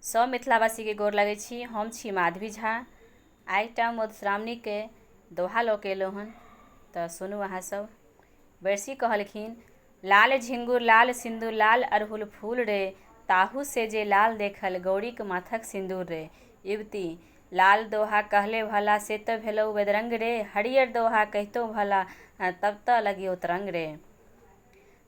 सब मिथिलावासी के गोर लगै छी। हम छी माधवी झा। आइ एकटा मधुश्रावणी के दोहा लऽ के एलहुँ हन, तऽ सुनू अहाँ सब। बरसी कहलखिन, लाल झिंगुर लाल सिंदूर लाल अड़हुल फूल रे, ताहू से जे लाल देखल गौरीक माथक सिंदूर रे। युवती, लाल दोहा कहले भला से तऽ भेलौ बदरंग रे, हरियर दोहा कहितो भला तब तऽ लगियो तरंग रे।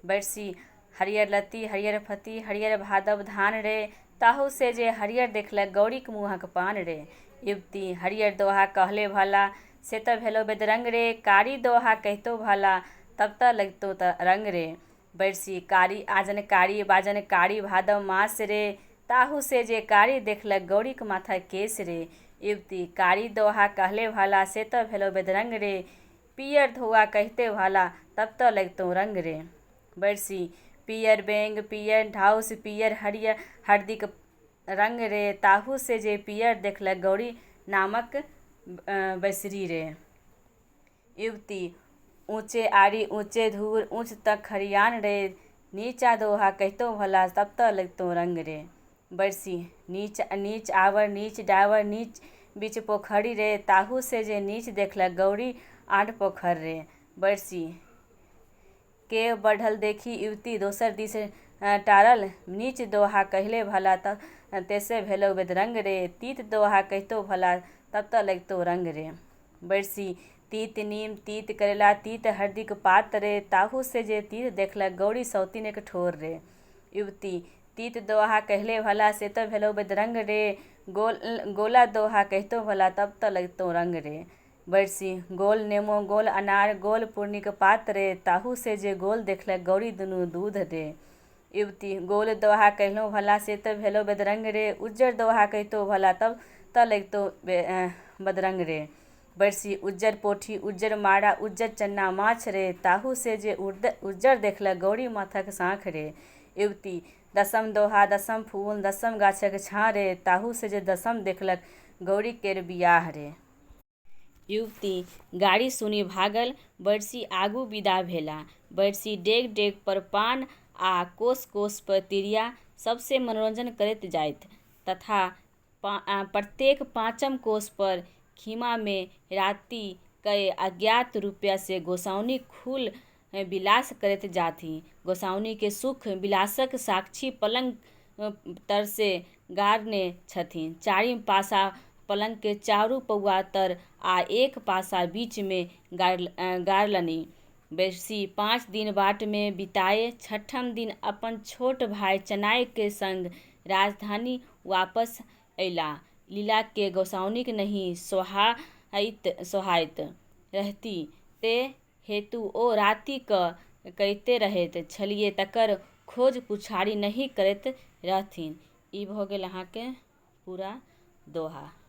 बरसी, हरियर लत्ती हरियर फत्ती हरियर भादव धान रे, ताहू से जे हरियर देखलक गौरीक मुँहक पान रे। युवती, हरियर दोहा कहले भला से तऽ भेलौ बेदरंग रे, कारी दोहा कहितो भला तब तऽ लगितो रंग रे। बरसी, कारी आजन कारी बाजन कारी भादव मास रे, ताहू से जे कारी देखलक गौरीक माथक केस रे। युवती, कारी दोहा कहले भला से तऽ भेलौ बेदरंग रे, पियर धोआ कहिते भला तब तऽ लगितो रंग रे। बरसी, पियर बेंग पियर ढाउस पियर हरियर हरदिक रंग रे, ताहू से जे पियर देखलक गौरी नामक बसरी रे। युवती, ऊँचे आड़ी ऊँचे धूर ऊँच तक खरियान रे, नीचा दोहा कहितो भला तब तऽ लगितो रंग रे। बरसी, नीच नीच आवर नीच डावर नीच बीच पोखरी रे, ताहू से जे नीच देखलक गौरी आठ पोखर रे। बरसी, के बढ़ल देखी युवती दोसर दिस टारल, नीच दोहा कहले भला तब तेसे भेलौ बेदरंग रे, तीत दोहा कहितो भला तब तऽ लगितो रंग रे। बरसी, तीत नीम तीत करेला तीत हरदिक पात रे, ताहू से जे तीत देखलक गौरी सौतीनक ठोर रे। युवती, तीत दोहा कहले भला से तऽ भेलौ बेदरंग रे, गोला दोहा कहितो भला तब तऽ लगितो रंग रे। बरसी, गोल नेमो गोल अनार गोल पूर्णिक पात रे, ताहू से जे गोल देखलक गौरी दुनू दूध रे। युवती, गोल दोहा कहलहुँ भला से तऽ भेलौ बेदरंग रे, उज्जर दोहा कहितो भला तब तऽ लगितो बदरंग रे। बरसी, उज्जर पोठी उज्जर मारा उज्जर चन्ना माछ रे, ताहू से जे उज्जर देखलक गौरी माथक साँख रे। युवती, दसम दोहा दसम फूल दसम गाछक छाँ रे, ताहू से जे दसम देखलक गौरी केर बियाह रे। युवती, गाड़ी सुनी भागल बरसी आगू विदा भेला। बरसी डेग डेग पर पान आ कोस कोस पर तिरिया, सबसे मनोरंजन करैत जाइत। तथा प्रत्येक पाँचम कोस पर खीमा में राति कए अज्ञात रूपया से गोसाउनी खूल विलास करैत जाथि। गोसाउनी के सुख विलासक साक्षी पलंग तर से गारने छथिन। चारिम पासा पलंग के चारू पौआ तर आ एक पासा बीच में गारलनि। बरसी 5 दिन बाट में बिताए, छठम दिन अपन छोट भाई चनाय के संग राजधानी वापस अयला। लीला के गोसाउनीक नहीं सोहाइत रहती, ते हेतु ओ राति क कइते रहैत छलियै तकर खोज पुछारी नहीं करैत रहथिन। ई भ गेल अहाँके पूरा दोहा।